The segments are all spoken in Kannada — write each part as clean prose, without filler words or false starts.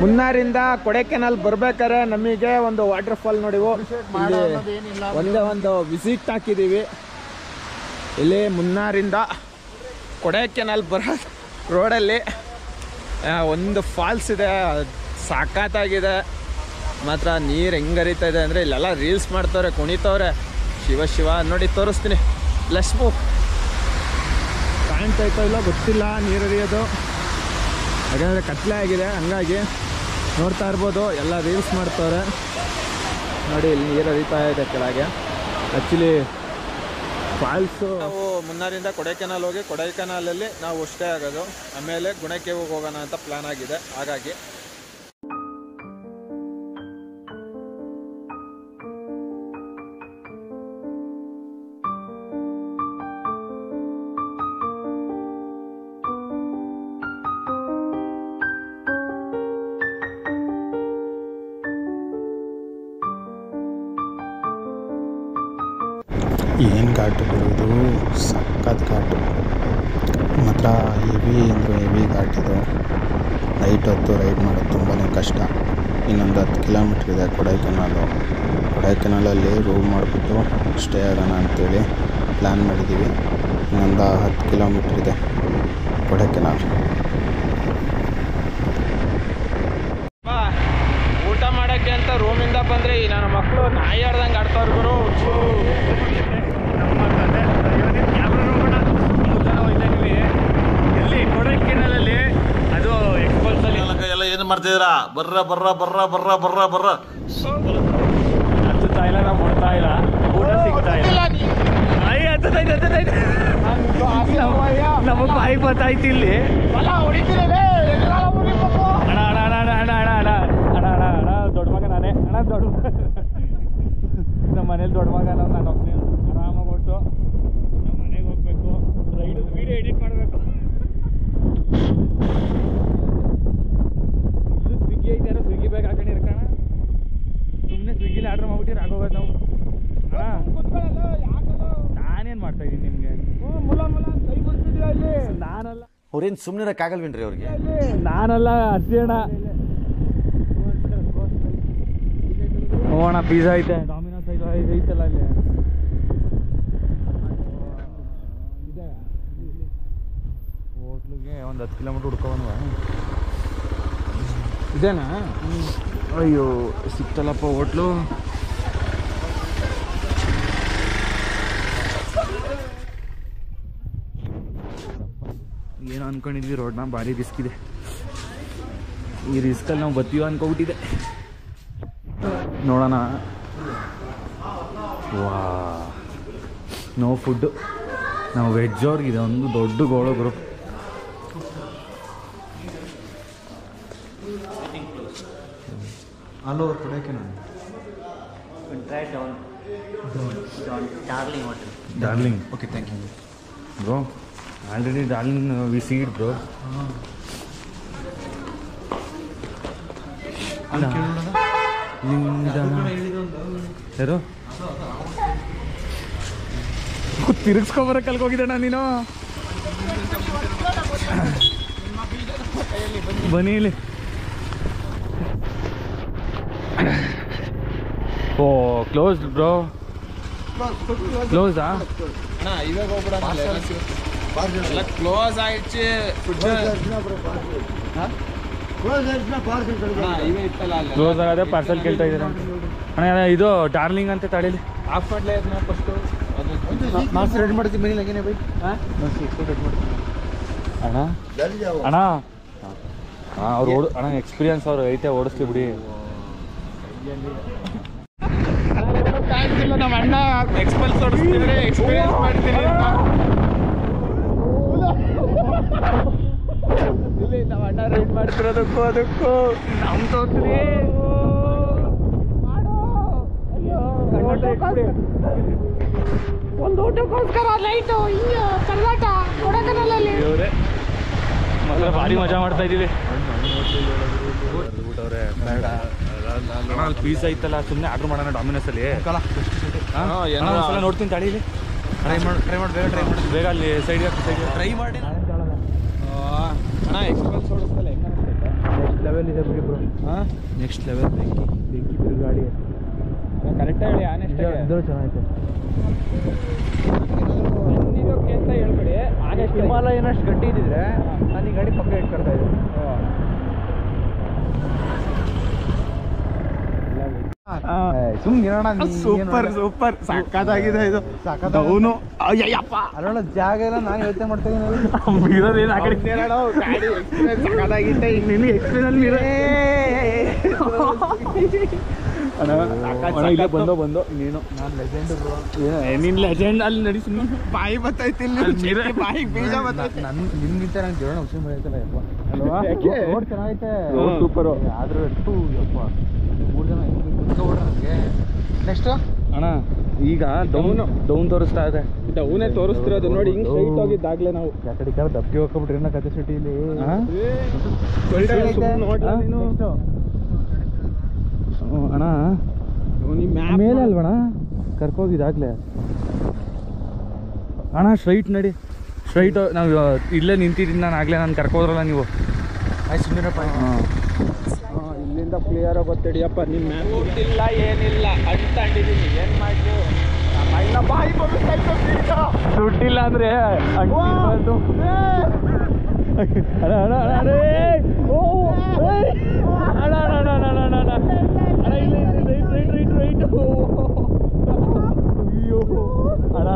ಮುನ್ನಾರಿಂದ ಕೊಡೈಕೆನಾಲ್ ಬರ್ಬೇಕಾದ್ರೆ ನಮಗೆ ಒಂದು ವಾಟರ್ ಫಾಲ್ ನೋಡಿವು ಒಂದೇ ಒಂದು ವಿಸಿಟ್ ಹಾಕಿದ್ದೀವಿ. ಇಲ್ಲಿ ಮುನ್ನಾರಿಂದ ಕೊಡೈಕೆನಾಲ್ ಬರೋ ರೋಡಲ್ಲಿ ಒಂದು ಫಾಲ್ಸ್ ಇದೆ, ಸಾಕಾತಾಗಿದೆ ಮಾತ್ರ. ನೀರು ಹೆಂಗೆ ಹರಿತಾ ಇದೆ ಅಂದರೆ ಇಲ್ಲೆಲ್ಲ ರೀಲ್ಸ್ ಮಾಡ್ತವ್ರೆ, ಕುಣಿತವ್ರೆ. ಶಿವ ಶಿವ ನೋಡಿ ತೋರಿಸ್ತೀನಿ. ಲಕ್ಷ್ಮು ಕಾಣ್ತಾಯ್ತೋ ಇಲ್ಲ ಗೊತ್ತಿಲ್ಲ ನೀರು ಹರಿಯೋದು, ಯಾಕಂದರೆ ಕತ್ಲೆ ಆಗಿದೆ. ಹಂಗಾಗಿ ನೋಡ್ತಾ ಇರ್ಬೋದು, ಎಲ್ಲ ರೀಲ್ಸ್ ಮಾಡ್ತವ್ರೆ ನೋಡಿ. ಇಲ್ಲಿ ನೀರು ಹರಿತಾ ಇದೆ ಕೆಳಗೆ. ಆ್ಯಕ್ಚುಲಿ ಫಾಲ್ಸು ನಾವು ಮುನ್ನಾರಿಂದ ಕೊಡೈಕೆನಾಲ್ ಹೋಗಿ ಕೊಡೈಕೆನಾಲಲ್ಲಿ ನಾವು ಸ್ಟೇ ಆಗೋದು, ಆಮೇಲೆ ಗುಣಕೆಗೆ ಹೋಗೋಣ ಅಂತ ಪ್ಲ್ಯಾನ್ ಆಗಿದೆ. ಹಾಗಾಗಿ ಏನು ಘಾಟು ಬರೋದು, ಸಖತ್ ಘಾಟು ಮಾತ್ರ. ಹೆವಿ ಅಂದರೆ ಹೆವಿ ಘಾಟಿದು. ನೈಟ್ ಹೊತ್ತು ರೈಡ್ ಮಾಡೋದು ತುಂಬಾ ಕಷ್ಟ. ಇನ್ನೊಂದು 10 ಕಿಲೋಮೀಟ್ರ್ ಇದೆ ಕೊಡೈಕೆನಾಲು. ಕೊಡೈಕೆನಾಲಲ್ಲಿ ರೂಮ್ ಮಾಡಿಬಿಟ್ಟು ಸ್ಟೇ ಆಗೋಣ ಅಂಥೇಳಿ ಪ್ಲ್ಯಾನ್ ಮಾಡಿದ್ದೀವಿ. ಇನ್ನೊಂದು 10 ಕಿಲೋಮೀಟ್ರ್ ಇದೆ ಕೊಡೈಕೆನಾಲ್. ಊಟ ಮಾಡೋಕ್ಕೆ ಅಂತ ರೂಮಿಂದ ಬಂದರೆ ನನ್ನ ಮಕ್ಕಳು ನಾಯಿ ಆಡ್ದಂಗೆ ಆಡ್ತಾವ್ರು ಗುರು. ಎಲ್ಲಿ ಕೊಡೈಕೆನಾಲಲ್ಲಿ ಅದು ಎಕ್ಸ್ಪಲ್ಸಲ್ಲಿ ಎಲ್ಲ ಏನು ಮಾಡ್ತಿದ್ದೀರಾ? ಬರ್ರ ಬರ್ರ ಬರ್ರ ಬರ್ರ ಬರ್ರ ಬರ್ರ ಹತ್ತುತ್ತಾ ಇಲ್ಲ, ನಾವು ಹೊಡ್ತಾ ಇಲ್ಲ, ಊಟ ಸಿಗ್ತಾ ಇಲ್ಲ. ನಮಗೆ ಬಾಯಿ ಗೊತ್ತಾಯ್ತು ಇಲ್ಲಿ. ಅಣ್ಣ ಅಣ್ಣ ಅಣ್ಣ ಅಣ್ಣ ಅಣ್ಣ ಅಣ್ಣ ಅಣ್ಣ ಅಣ್ಣ ಅಣ್ಣ ಅಣ್ಣ ದೊಡ್ಡ ಮಗ ನಾನೇ. ಅಣ್ಣ ದೊಡ್ಡ ನಮ್ಮ ಮನೇಲಿ ದೊಡ್ಡ ಮಗ ನಾನು ಒಬ್ಬನೇ. ಆರಾಮಾಗಿ ಹೊಟ್ಟು ನಮ್ಮ ಮನೆಗೆ ಹೋಗ್ಬೇಕು, ರೈಡ್ ವೀಡಿಯೋ ಎಡಿಟ್ ಮಾಡಬೇಕು. ಇದು ಸ್ವಿಗ್ಗಿ ಐತೆ, ಸ್ವಿಗ್ಗಿ ಬ್ಯಾಗ್ ಹಾಕೊಂಡು ಇರ್ಕೋಣ. ಸುಮ್ಮನೆ ಸ್ವಿಗ್ಗಿಲಿ ಆರ್ಡ್ರ್ ಮಾಡ್ಬಿಟ್ಟಿರಿ ಆಗೋಗೋದು ನಾವು. ನಾನೇನು ಮಾಡ್ತಾ ಇದ್ದೀನಿ ನಿಮಗೆ? ನಾನಲ್ಲ, ಅವ್ರೇನು ಸುಮ್ಮನೆ ಇರೋಕ್ಕಾಗಲ್ವೇನ್ರಿ ಅವ್ರಿಗೆ? ನಾನಲ್ಲ ಅರ್ಜುನ. ಹೋಗೋಣ, ಪಿಜ್ಜಾ ಐತೆ, ಡಾಮಿನೋಸ್ ಐತಲ್ಲ ಇಲ್ಲಿ. ಹೋಟ್ಲಿಗೆ ಒಂದು 10 ಕಿಲೋಮೀಟ್ರ್ ಹುಡ್ಕೊಬಂದ್ವ. ಇದೇನಾ? ಅಯ್ಯೋ ಸಿಕ್ತಲ್ಲಪ್ಪ ಹೋಟ್ಲು. ಏನೋ ಅಂದ್ಕೊಂಡಿದ್ವಿ, ರೋಡ್ನ ಭಾರಿ ರಿಸ್ಕ್ ಇದೆ. ಈ ರಿಸ್ಕಲ್ಲಿ ನಾವು ಬರ್ತೀವೋ ಅನ್ಕೊಬಿಟ್ಟಿದೆ. ನೋಡೋಣ. ವಾ, ನೋ ಫುಡ್ಡು. ನಾವು ವೆಜ್ ಅವ್ರಿಗಿದೆ ಒಂದು ದೊಡ್ಡ ಗೋಳಗರು. All over Kodaikanal. Darling. Okay, thank you bro. Already darling we see it bro. ಯಾರು ತಿರುಗಿಸ್ಕೊಬರಕ್ಕೆ ಅಲ್ಕೋಗಿದ್ದಣ್ಣ ನೀನು. ಬನ್ನಿ ಇಲ್ಲಿ. ಓ ಕ್ಲೋಸ್ ಬ್ರೋ, ಕ್ಲೋಸಾ? ಇವಾಗ ಹೋಗ್ಬಿಡೋಣ, ಕ್ಲೋಸ್ ಆಯ್ತು. ಕ್ಲೋಸ್ ಆಗದೆ ಪಾರ್ಸಲ್ ಕೇಳ್ತಾ ಇದ್ದೀರಾ ಅಣ್ಣ? ಇದು ಡಾರ್ಲಿಂಗ್ ಅಂತ ತಡೀಲಿ. ಆಫ್ ಮಾಡಲೇ ಅದನ್ನ ಫಸ್ಟು. ಮಾಸ್ಕ್ ರೆಡಿ ಮಾಡ್ತೀವಿ ಮನೇಲಿ ಹಂಗೇನೆ ಬೈ. ಹಾಂ ರೆಡಿ ಮಾಡ್ತೀನಿ ಅಣ್ಣ. ಅಣ್ಣ ಹಾಂ, ಅವ್ರು ಅಣ್ಣ ಎಕ್ಸ್ಪೀರಿಯನ್ಸ್ ಅವ್ರು ಐತೆ, ಓಡಿಸ್ತೀವಿ ಬಿಡಿ. ನಮ್ಮ ಅಣ್ಣ ಎಕ್ಸ್ಪಲ್ಸ್ ಓಡಿಸ್ತಿದ್ರೆ ಎಕ್ಸ್ಪೀರಿಯನ್ಸ್ ಮಾಡ್ತೀನಿ ಅಂತ. ಇಲ್ಲಿ ನಮ್ಮ ಅಣ್ಣ ರೈಡ್ ಮಾಡ್ತಿರೋದಕ್ಕೂ ಅದಕ್ಕೂ ನಮ್ಮ ತೋರ್ಸ್ರಿ. ಒಂದು ಊಟಕ್ಕೋಸ್ಕರ ಲೈಟು ಕರ್ನಾಟಕ ಕೊಡೈಕೆನಾಲಲ್ಲಿ ಮಾತ್ರ ಭಾರಿ ಮಜಾ ಮಾಡ್ತಾ ಇದೀವಿ. ಪೀಸ್ ಐತಲ್ಲ, ಸುಮ್ಮನೆ ಆರ್ಡ್ರ್ ಮಾಡೋಣ ಡಾಮಿನೋಸ್ ಅಲ್ಲಿ. ಒಂದ್ಸಲ ನೋಡ್ತೀನಿ ತಡೀಲಿ. ಟ್ರೈ ಮಾಡಿ ಬೇಗ ಅಲ್ಲಿ ಸೈಡ್ಗೆ ಟ್ರೈ ಮಾಡಿ. ಅಣ್ಣ ಎಕ್ಸ್ಪಲ್ಸ್ ಓಡಿಸ್ತಲ್ಲ ಹೆಂಗೆ ಅನಿಸ್ತೈತೆ? ಲೆವೆಲ್ ಇದೆ ಬಿಡಿ ಬ್ರೋ. ಹಾಂ ನೆಕ್ಸ್ಟ್ ಲೆವೆಲ್ ಬೆಂಕಿ ಬಿರುಗಾಳಿ. ಕರೆಕ್ಟಾಗಿ ಹೇಳಿ ಆನೆಸ್ಟಾಗಿ ಇದ್ರೂ ಚೆನ್ನಾಗೈತೆ. ಇದಕ್ಕೆ ಅಂತ ಹೇಳ್ಬಿಡಿ ಆನೆಸ್ಟ್ ಹಿಮಾಲಯನಷ್ಟು ಗಟ್ಟಿ ಇದ್ದಿದ್ರೆ ನಾನು ಈ ಗಾಡಿ ಪಕ್ಕ ಇಟ್ಕೊಳ್ತಾ ಇದ್ದೆ. ಸುಮ್ಮನೆ ಸೂಪರ್ ಸೂಪರ್ ಸಾಕಾಗಿದೆ ಇದು. ಅವನು ಅಯ್ಯಪ್ಪ ಅದ್ರೊಳ ಜಾಗ ಎಲ್ಲ ನಾನು ಯೋಚನೆ ಮಾಡ್ತಾ ಇದ್ದೀನಿ. ಗಾಡಿ ಸಾಕಾಗಿತ್ತೆ. ಈಗ ನಿನ್ನ ಎಕ್ಸ್ಪೀರಿಯನ್ಸ್ ಬಂದು ನೀನು ನಾನು ಲೆಜೆಂಡ್ ಬ್ರೋ. ನಿನ್ ಲೆಜೆಂಡ್ ಅಲ್ಲಿ ನಡೆಸಿ ಬಾಯಿ ಬತ್ತೈತಿಲ್ಲ ಬಾಯಿ ಬೀಜ ಬತ್ತೈತಿ. ನಿಮ್ಗಿಂತ ನಂಗೆ ಜೀವನ ಹುಸಿ ಬೆಳೆಯುತ್ತಲ್ಲ ಯಪ್ಪ ಅಲ್ವಾ? ರೋಡ್ ಚೆನ್ನಾಗೈತೆ ಸೂಪರು. ಆದ್ರೂ ಎಷ್ಟು ಯಪ್ಪ 3 ಜನ ಕುತ್ಕೊಬಿಡ್ರ ನನಗೆ. ನೆಕ್ಸ್ಟ್ ಅಣ್ಣ ಈಗ ಡೌನ್ ತೋರಿಸ್ತಾ ಇದೆ. ಡೌನೇ ತೋರಿಸ್ತಿರೋದು ನೋಡಿ. ಹಿಂಗ್ ಸ್ಟ್ರೈಟ್ ಹೋಗಿದ್ದಾಗ್ಲೇ ನಾವು ಯಾಕಡೆ ಕಾಲ ದಬ್ಬಿ ಹೋಗ್ಬಿಟ್ರಿ ಅನ್ನೋ ಕತೆ ಸಿಟಿಲಿ. ಅಣ್ಣ ಮೇಲೆ ಅಲ್ವಣ ಕರ್ಕೋಗಿದ್ದಾಗ್ಲೇ. ಅಣ್ಣ ಸ್ಟ್ರೈಟ್ ನಡಿ, ಸ್ಟ್ರೈಟ್. ನಾವು ಇಲ್ಲೇ ನಿಂತಿದ್ದೀನಿ ನಾನು ಆಗ್ಲೇ. ನಾನು ಕರ್ಕೋದ್ರಲ್ಲ ನೀವು. ಆಯ್ತು ಸುಮ್ಮನಿರಪ್ಪ. ಇಲ್ಲಿಂದ ಕ್ಲಿಯರ್ ಗೊತ್ತಿಡಿಯಪ್ಪ. ನಿಮ್ಮ ಮ್ಯಾಪ್ ಗೊತ್ತಿಲ್ಲ ಏನಿಲ್ಲ ಅಂಟಿದ್ದೀನಿ. ಏನು ಮಾಡಲಿ? ನಮ್ಮ ಬಾಯಿ ದುಡ್ಡಿಲ್ಲ ಅಂದರೆ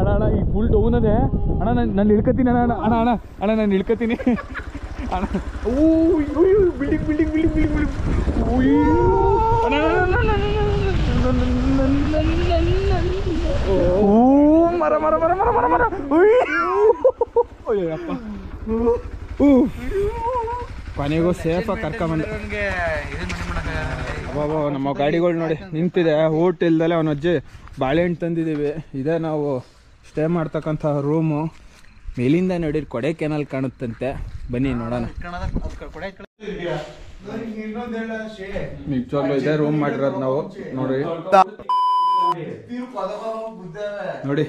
ಅಣ್ಣ ಈಗ ಫುಲ್ ಡೌನ್ ಅದೇ ಅಣ್ಣ. ನಾನು ಇಳ್ಕತೀನಿ ಅಣ್ಣ. ಅಣ್ಣ ಅಣ್ಣ ಅಣ್ಣ ನಾನು ಇಳ್ಕತೀನಿ ಅಣ್ಣ. ಬಿಲ್ಡಿಂಗ್ ಬಿಲ್ಡಿಂಗ್ ಬಿಲ್ಡಿಂಗ್ ಬಿಲ್ಡಿಂಗ್ ಮರ ಮರ ಮರ ಮರ ಮರ ಮರ. ಅಯ್ಯಪ್ಪ ಕೊನೆಗೂ ಸೇಫಾಗಿ ಕರ್ಕೊಂಬಂದ. ಅಬ್ಬಾ ನಮ್ಮ ಗಾಡಿಗಳು ನೋಡಿ ನಿಂತಿದೆ. ಊಟ ಇಲ್ದಲೆ ಅವನ ಅಜ್ಜಿ ಬಾಳೆಹಣ್ಣು ತಂದಿದ್ದೀವಿ. ಇದೇ ನಾವು ಸ್ಟೇ ಮಾಡ್ತಕ್ಕಂಥ ರೂಮು. ಮೇಲಿಂದ ನೋಡಿ ಕೊಡೈಕೆನಾಲ್ ಕಾಣುತ್ತಂತೆ. ಬನ್ನಿ ನೋಡೋಣ. ನಿಜವಾಗ್ಲೂ ಇದೇ ರೂಮ್ ಮಾಡಿರೋದು ನಾವು. ನೋಡಿ ನೋಡಿ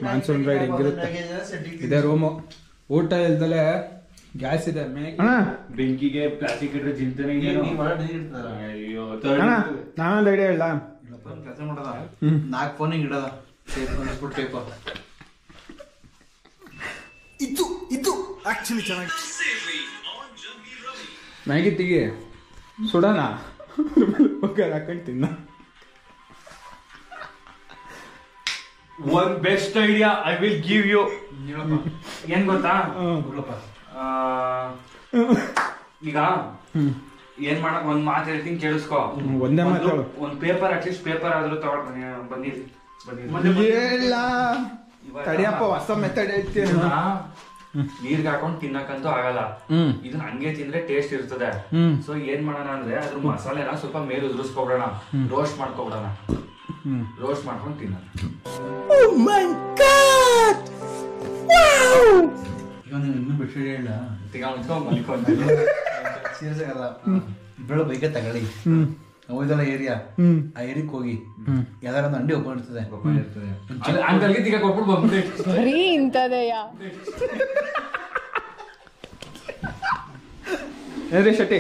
ಮಾನ್ಸೂನ್ ರೈಡ್ ಹೆಂಗಿರುತ್ತೆ. ಇದೇ ರೂಮು. ಊಟ ಇಲ್ದಲೆ ಗ್ಯಾಸ್ ಇದೆ. ಬೆಂಕಿಗೆ ಪ್ಲಾಸ್ಟಿಕ್ ಇಟ್ಟರೆ ಚಿಂತನೆ. ನಾನೊಂದು ಐಡಿಯಾ ಹೇಳ. ಕೆಲಸ ಮಾಡೋದ 4 ಫೋನಿಗೆ ಇಡೋದ ಟೇಪ್. ಇದು ಆಕ್ಚುಲಿ ಚೆನ್ನಾಗಿ. ಮ್ಯಾಗಿ ತೆಗಿ ಸುಡೋಣ. ಹಾಕೊಂಡು ತಿನ್ನ. One best idea I will give you. ಏನ್ ಗೊತ್ತಾ? ಈಗ ಏನ್ ಮಾಡಕ್ ಒಂದ್ ಮಾತು ಹೇಳ್ತೀನಿ ಕೇಳಿಸ್ಕೊ. ಒಂದೇ ಮಾತು. ಒಂದ್ ಪೇಪರ್ ಅಟ್ಲೀಸ್ಟ್ ಪೇಪರ್ ಆದ್ರೂ ತಗೊಂಡ್ ಬಂದಿರಿ. ತಡಿಯಪ್ಪ ಹೊಸ ಮೆಥಡ್ ಹೇಳ್ತೀನಿ. ನೀರ್ಗೆ ಹಾಕೊಂಡ್ ತಿನ್ನಕಂತೂ ಆಗಲ್ಲ. ಇದನ್ನ ಹಂಗೆ ತಿಂದ್ರೆ ಟೇಸ್ಟ್ ಇರ್ತದೆ. ಸೊ ಏನ್ ಮಾಡೋಣ ಅಂದ್ರೆ ಅದ್ರ ಮಸಾಲೆನ ಸ್ವಲ್ಪ ಮೇಲೆ ಉದುರಿಸ್ಕೊಬಿಡೋಣ. ರೋಸ್ಟ್ ಮಾಡ್ಕೊಬಿಡೋಣ. ರೋಸ್ಟ್ ಮಾಡ್ಕೊಂಡು ತಿನ್ನೋಣ. ಇನ್ನೂ ಬಿಟ್ಟು ಹೇಳ ಸೀರಿಯಸ್ ಆಗಲ್ಲ. ಬೆಳೆ ಬೈಕೆ ತಗೊಳ್ಳಿ. ಹೋಯ್ದಲ್ಲ ಏರಿಯಾ, ಆ ಏರಿಯಾಕ್ ಹೋಗಿ ಯಾವ್ದಾರ ಒಂದು ಅಂಡಿ ಓಪನ್ ಇರ್ತದೆ. ಅಂಕಲ್ಗೆ ತಿಕ್ಕ ಕೊಟ್ಬಿಟ್ಟು ಬಂದ್ಬಿಟ್ಟು ಬರೀ ಇಂಥದೆಯಾ? ಏನ್ರಿ ಶೆಟ್ಟಿ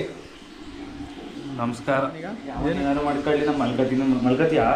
ನಮಸ್ಕಾರ. ಏನಾರು ಮಾಡ್ಕೊಳ್ಳಿ. ನಮ್ಮ ಮಲ್ಕತಿನ ಮಲ್ಕತಿಯಾ